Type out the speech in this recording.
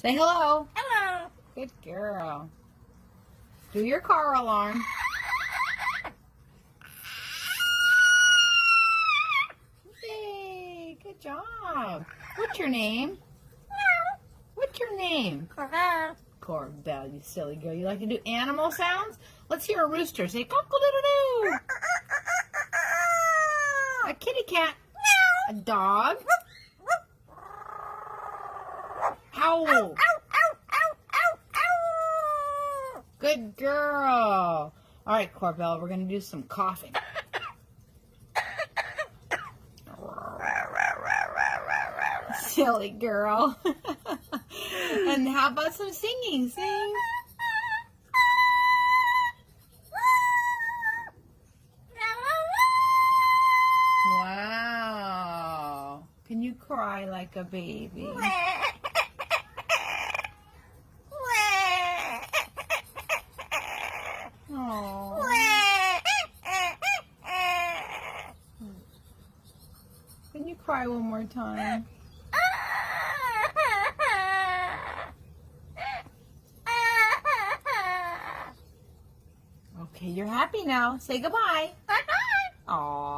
Say hello. Hello. Good girl. Do your car alarm. Yay, good job. What's your name? What's your name? Corbell, you silly girl. You like to do animal sounds? Let's hear a rooster. Say cock-a-doodle-doo. A kitty cat. A dog. Owl. Good girl. All right, Corbell, we're going to do some coughing. Silly girl. And how about some singing? Sing. Wow. Can you cry like a baby? Oh. Can you cry one more time? Okay, you're happy now. Say goodbye. Aww.